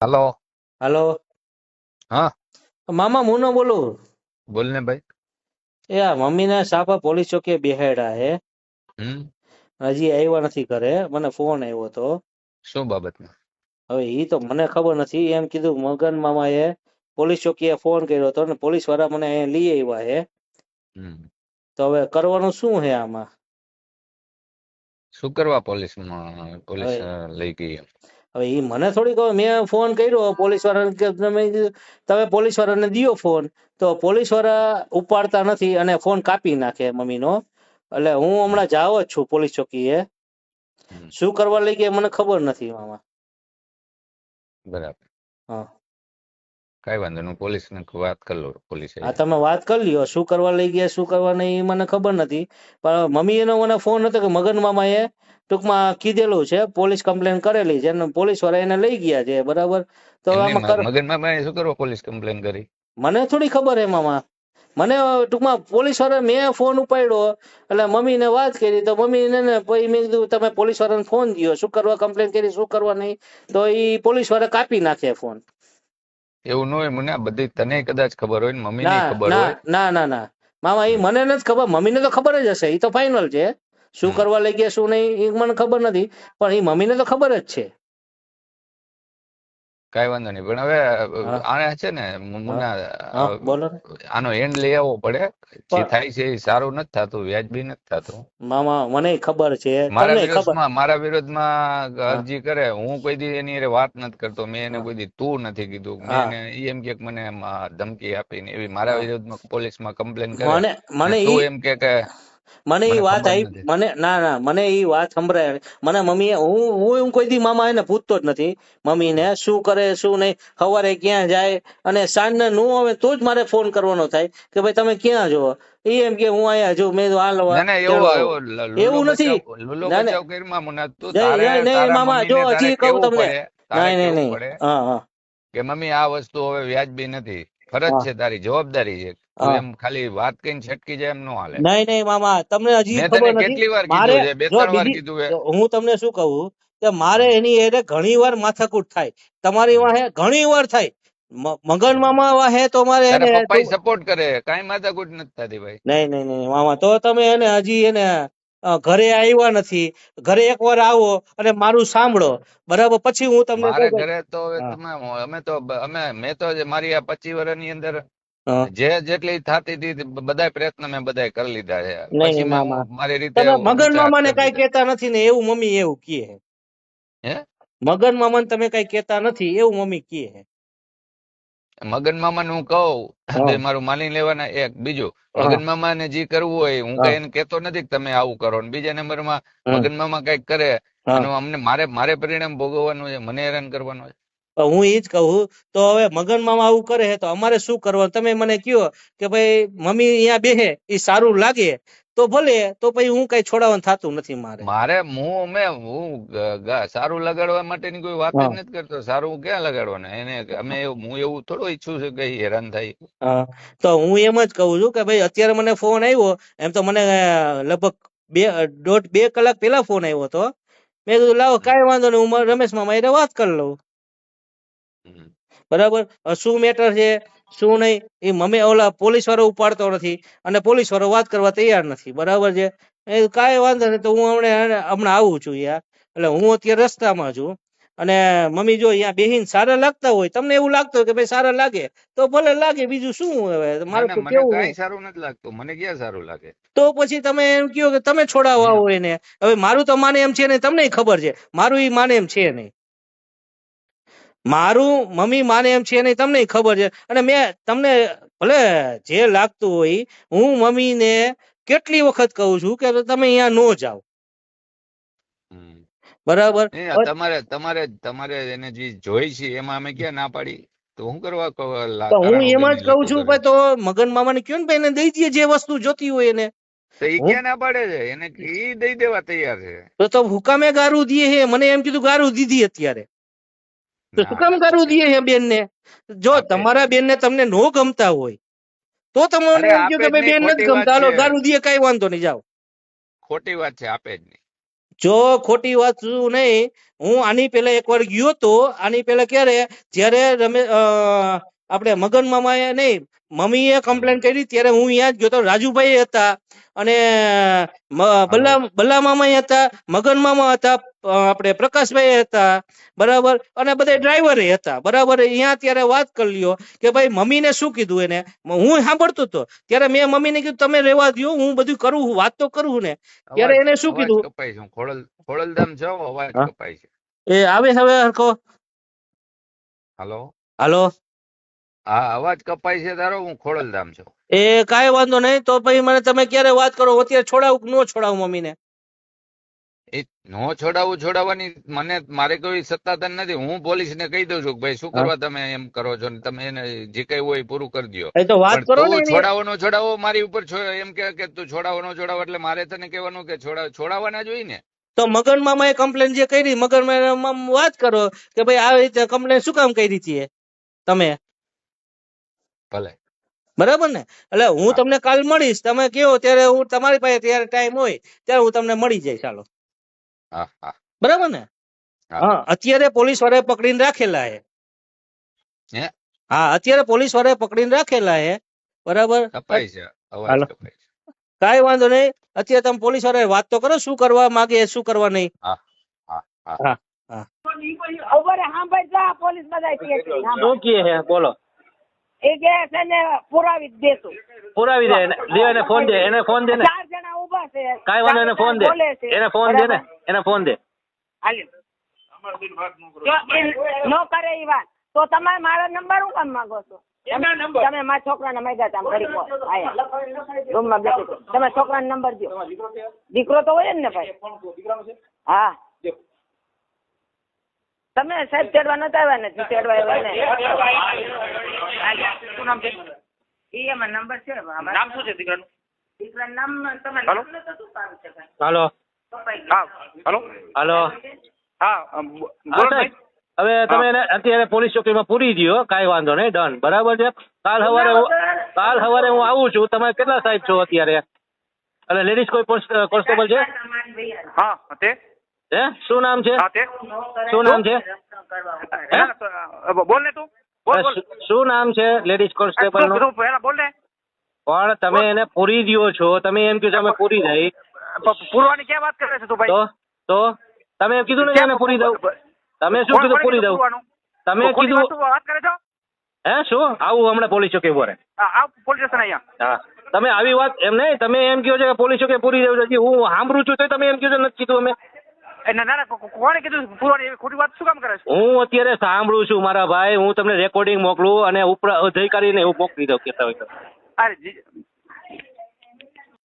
હાલો. હાલો. હા, મામા મુનો બોલું. બોલ ને ભાઈ. એ આ મમ્મીને સાપા પોલીસ ચોકીએ બેહાડ્યા હે. હમ. હજી આવ્યા નથી ઘરે. મને ફોન આવ્યો હતો. શું બાબતમાં? હવે ઈ તો મને ખબર નથી. એમ કીધું મગન મામાએ પોલીસ ચોકીએ ફોન કર્યો હતો ને પોલીસ વાળા મને અહીંયા લઈ આવ્યા હે. હમ. તો હવે કરવાનું શું હે આમાં? શું કરવા પોલીસમાં પોલીસ હવે લઈ ગઈ એમ? હવે ઈ મને થોડી ખબર. મેં ફોન કર્યો પોલીસ વાળાને કે તમે પોલીસ વાળાને દિયો ફોન. તો પોલીસ વાળા ઉપાડતા નથી અને ફોન કાપી નાખે મમ્મીનો. એટલે હું હમ. હમણાં જાવ જ છું પોલીસ ચોકીએ. હમ. શું કરવા લઈ ગયા મને ખબર નથી મામા. બરાબર. હા કઈ વાંધો નહીં, પોલીસને વાત કરી લો. પોલીસ હા, આવી. તમે વાત કરી લ્યો. શું કરવા લઈ ગયા શું કરવા નહીં એ મને ખબર નથી. પણ મમ્મી એનો મને ફોન હતો કે મગન મામાએ ટૂંકમાં કીધેલું છે, પોલીસ કમ્પ્લેન કરેલી છે અને પોલીસ વાળા એને લઈ ગયા છે. બરાબર. તો એમની આમાં કર મગનમાં ભાઈ શું કરવા પોલીસ કમ્પ્લેન કરી? મને થોડી ખબર હે મામા. મને ટૂંકમાં પોલીસ વાળા મેં ફોન ઉપાડ્યો એટલે મમ્મીને વાત કરી. તો મમ્મીને ને પછી મેં કીધું તમે પોલીસ વાળાને ફોન દો. શું કરવા કમ્પ્લેન કરી શું કરવા નહીં. તો એ પોલીસ વાળા કાપી નાખે ફોન. એવું ન હોય, મને આ બધી તને કદાચ ખબર હોય ને મમ્મીને ના ખબર ના હોય. ના ના ના મામા, એ હમ. મને નથી ખબર. મમ્મીને તો ખબર જ હશે. એ તો ફાઇનલ છે. શું હમ. કરવા લઈ ગયા શું નહીં એ મને ખબર નથી. પણ એ મમ્મીને તો ખબર જ છે. કઈ વાંધો નહીં, પણ હવે હા આને છે ને હા મુન્ના, હા બોલો ને. આનો એન્ડ લઈ આવવો પડે. જે પણ થાય છે એ સારું નથી થતું, વ્યાજબી નથી થતું. મામા મને ખબર છે, મારા તમને ખબર. વિરોધમાં મારા વિરોધમાં હા અરજી કરે, હું કોઈ દી એની હારે વાત નથી કરતો. મેં એને હા કોઈ દી તું નથી કીધું. મેં હા એને ઈ એમ કે મને એમ, ધમકી આપીને એવી મારા હા વિરોધમાં પોલીસમાં કમ્પ્લેન કરે મને ને મને તું ઈ એમ કે મને ઈ મને વાત ખબર આવી. નથી. મને ના ના મને ઈ વાત સંભળાય. મને મમ્મીએ હું કોઈ દી મામા એને પૂછતો જ નથી મમ્મીને શું કરે શું નહીં. સવારે ક્યાં જાય અને સાંજને નું આવે તો જ મારે ફોન કરવાનો થાય કે ભાઈ તમે ક્યાં છો. એ એમ કે હું અહીંયા છું. મેં કીધું હાલ ના ના, એવો તેડવા એવો આવું. લુલો એવું નથી. બચાવ, લુલો ના ના બચાવ કરીમાં મુન્ના, તું જય તારે જય નહીં તારા મામા, જો મમ્મીને તારે હજી કહું કેવું તમને. પડે. તારે નહીં નહીં કેવું નહીં. પડે હા હા કે મમ્મી આ વસ્તુ હવે વ્યાજબી નથી. ફરજ હા છે, તારી જવાબદારી છે. તું હા એમ ખાલી વાત કઈને છટકી જાય એમ ન હાલે. નહીં નહીં મામા, તમને હજી મેં તને ખબર નથી. કેટલી વાર મારે કીધું છે, બે જો ત્રણ વાર બીજી કીધું છે. જો હું તમને શું કહું કે મારે હમ. એની હારે ઘણી વાર માથાકૂટ થાય. તમારી હમ. વાહે ઘણી વાર થાય. મગન હમ. મામા વાહે તો મારે તારા એને પપ્પા સપોર્ટ કરે, કાંઈ માથાકૂટ નથી થતી ભાઈ. નહીં નહીં નહીં મામા, તો તમે એને હજી એને ઘરે આવ્યા નથી. ઘરે એકવાર આવો અને મારું સાંભળો. બરાબર, પછી હું તમને કહું મારા કે ઘરે તો હવે હા તમે, અમે તો મેં તો મારી આ 25 વર્ષની અંદર હા જે જેટલી થતી હતી બધા પ્રયત્ન મેં બધા કરી લીધા છે. નહીં પછી નહીં મેં હું મામા, મારી રીતે તમે મગન ઊંચા હાથ મામાને કરી કઈ દીધા. કહેતા નથી ને એવું મમ્મી એવું કહે. હે? મગન મામાને તમે કઈ કહેતા નથી એવું મમ્મી કહે. મગન મામાને હું કહું બે હા મારું માની લેવાના. એક બીજું, હા મગન મામાને જે કરવું હોય હું કઈ હા એને કહેતો નથી કે તમે આવું કરો. ને બીજા નંબરમાં હમ મગન મામા કઈક કરે હા. અને અમને મારે મારે પરિણામ ભોગવવાનું છે, મને હેરાન કરવાનું છે. પણ હું ઈ જ કહું. તો હવે મગન મામા આવું કરે છે તો અમારે શું કરવાનું તમે મને કયો કે ભાઈ મમ્મી અહીંયા બેહે એ સારું લાગે તો ભલે. તો પછી હું કઈ છોડાવવાનું થતું નથી મારે. મારે સારું લગાડવા માટેની કોઈ વાત જ હા નથી કરતો. સારું હું ક્યાં લગાડવાના એને? હું એવું થોડો ઈચ્છું છું કે ઈ હેરાન થાય. હા, તો હું એમ જ કહું છું કે ભાઈ અત્યારે મને ફોન આવ્યો. એમ તો મને લગભગ 2.5 કલાક પહેલા ફોન આવ્યો હતો. મેં કીધું લાવો હમ. કાંઈ વાંધો નહીં, હું રમેશ મામા હારે વાત કરી લઉં. હમ. બરાબર. શું મેટર છે શું નહીં એ મમ્મી ઓલા પોલીસ વાળો ઉપાડતો નથી અને પોલીસ વાળો વાત કરવા તૈયાર નથી. બરાબર છે. એ કાંઈ વાંધો નહીં, તો હું હમણાં આવું છું યાર. એટલે હું અત્યારે રસ્તામાં છું. અને મમ્મી જો અહીંયા બેહીને સારા લાગતા હોય, તમને એવું લાગતું હોય કે ભાઈ સારા લાગે તો ભલે લાગે, બીજું શું હવે ના મારે ના, તો મને કેવું હું. કાંઈ સારું નથી લાગતું. મને ક્યાં સારું લાગે? તો પછી તમે એમ કહો કે તમે છોડાવવા હું હોય ને. હવે મારું તો માને એમ છે નહીં, તમને ખબર છે મારું એ માને એમ છે નહીં. મારું મમ્મી માને એમ છે નહીં, તમને ખબર છે. અને મેં તમને ભલે જે લાગતું હોય હું મમ્મીને કેટલી વખત કહું છું કે તમે અહીંયા નો જાઓ. હમ. બરાબર. નહીં, તમારે તમારે તમારે એને જે જોઈ છે એમાં અમે ક્યાં ના પાડી? તો હું કરવા તો હું કારણ એમ વગર જ ની કહું લતું છું કરે? ભાઈ, તો મગન મામાને કયો ને ભાઈ એને દઈ દઈએ જે વસ્તુ જોતી હોય એને. તો ઈ હું ક્યાં ના પાડે છે? એને ઈ દઈ દેવા તૈયાર છે. તો હુકામે ગારું દીએ હે. મને એમ કીધું ગારું દીધી અત્યારે. તો શું ના કામ ના, ગારું આપે દીએ જ હે બેન ને? જો આપે જ તમારા નહીં. બેન ને તમને નો ગમતા હોય તો તમે અરે એમ કહો આપે કે જ ભાઈ નહીં, બેન નથી ખોટી વાત ગમતા, હાલો છે. ગારું દીએ, કઈ વાંધો નહીં, જાઓ. ખોટી વાત છે, આપે જ નહીં. જો ખોટી વાત શું નહીં, હું આની પહેલા એકવાર ગયો તો, આની પહેલા ક્યારે, જ્યારે આપણે મગન મામાએ નહીં, મમ્મીએ કમ્પ્લેન કરી ત્યારે હું ત્યાં જ ગયો તો. રાજુભાઈ હતા અને બલ્લા મામા હતા, મગન મામા હતા, આપણે પ્રકાશભાઈ હતા, બરાબર, અને બધા ડ્રાઈવરે હતા, બરાબર. અહીંયા ત્યારે વાત કરી લ્યો કે ભાઈ મમ્મીને શું કીધું એને, હું સાંભળતો હતો ત્યારે મેં મમ્મીને કીધું તમે રહેવા દ્યો, હું બધું કરું છું, વાત તો કરું ને. ત્યારે એને શું અવાજ કીધું, કપાય છે. હું ખોડલધામ જાઉં, અવાજ હા? કપાય છે. એ આવે હવે હરખો? હાલો, હાલો, હા, અવાજ કપાય છે તારો. હું ખોડલધામ છું. એ કાંઈ વાંધો નહીં. તો પછી મને તમે ક્યારે વાત કરો, અત્યારે છોડાવું કે ન છોડાવું મમ્મીને? એ નો છોડાવવાની મારે કોઈ સત્તાધન નથી. હું પોલીસ ને કહી દઉં છું કે ભાઈ શું કરવા તમે એમ કરો છો, ને તમે એને જે કઈ હોય એ પૂરું કરી દો. એ તો વાત પણ કરો ને તું એની. છોડાવો મારી ઉપર એમ કે તું છોડાવો એટલે મારે તને કહેવાનું કે છોડાવવાના જ હોય ને. તો મગન મામાએ કમ્પ્લેન જે કરી, મગન મામા વાત કરો કે ભાઈ આવી રીતે કમ્પ્લેન શું કામ કરી હતી તમે, ભલે, બરાબર ને? એટલે હું હા, તમને કાલ મળીશ, તમે કહો ત્યારે હું તમારી પાસે ત્યારે ટાઈમ હોય ત્યારે હું તમને મળી જઈશ. ચાલો, હા, હા, બરાબર ને? હા. હા, અત્યારે પોલીસ વાળાએ પકડીને રાખેલા છે. હે, હા, અત્યારે પોલીસ વાળાએ પકડીને રાખેલા છે, બરાબર. કપાય છે, અવાજ હાલો, કપાય છે. કાંઈ વાંધો નહીં. અત્યારે તમે પોલીસ વાળાએ વાત તો કરો, શું કરવા માંગે શું કરવા નહીં. હા, હા, હા. હા, હા. ઉભરે સાંભળ જા પોલીસ બધા કે છે શું કહે છે બોલો? એ કે છે ને પુરાવી જ દેશું. પુરાવી દે, લ્યો એને ફોન દે, એને ફોન દે ને. 4 જણા ઊભા છે. કાંઈ વાંધો, એને ફોન દે, બોલે છે. એને ફોન દે ને, એને ફોન દે. હાલ્યો. જો એ નો કરે ઈ વાત તો તમે મારા નંબર હું કામ માંગો છો? તમે મારા છોકરાને માંગ્યા હતા ઘડી કો આયા રૂમમાં બેસી તો. તમે છોકરાનો નંબર દો. દીકરો તો હોય જ ને ભાઈ. હા, તમે સાહેબ તેડવા નતા આવ્યા ને તેડવા આવ્યા ને. શું નામ છે? ઈ એમાં નંબર છે. નામ શું છે દીકરાનું? દીકરાનું નામ તમે નામ તો શું કામ છે ભાઈ? હાલો, હા, હેલો, હાલો. હા, બોલો ભાઈ. હવે તમે એને અત્યારે પોલીસ ચોકીમાં પૂરી દો, કાંઈ વાંધો નહીં, ડન, બરાબર છે. કાલ સવારે હું આવું છું. તમે કેટલા સાહેબ છો અત્યારે? અને લેડીઝ કોઈ કોન્સ્ટેબલ છે? હા, તે હે, શું નામ છે? હા તે શું નામ છે? હે? બોલ ને તું, બોલ બોલ. શું નામ છે લેડીઝ કોન્સ્ટેબલ નું? તું પહેલા બોલ ને. પણ તમે એને પૂરી દો છો, તમે એમ કહો છો અમે પૂરી દઈ, પૂરવાની ક્યાં વાત કરે છે તું ભાઈ? તો તમે એમ કીધું ને કે એને પૂરી દઉં. તમે શું કીધું પૂરી દઉં? તમે કીધું વાત કરે છો? હે, શું આવું હમણાં પોલીસ ચોકી પર? આ પોલીસ સ્ટેશન અહીંયા. હા, તમે આવી વાત એમ નહીં, તમે એમ કહો છો કે પોલીસ ચોકી પૂરી દઉં. હજી હું સાંભળું છું તો તમે એમ કહો છો નથી કીધું અમે. ના ના, કોણે કીધું પૂરવાની? એવી ખોટી વાત શું કામ કરે છે? હું અત્યારે સાંભળું છું મારા ભાઈ, હું તમને રેકોર્ડિંગ મોકલું અને ઉપર અધિકારીને હું મોકલી દઉં કહેતા હોય તો. અરે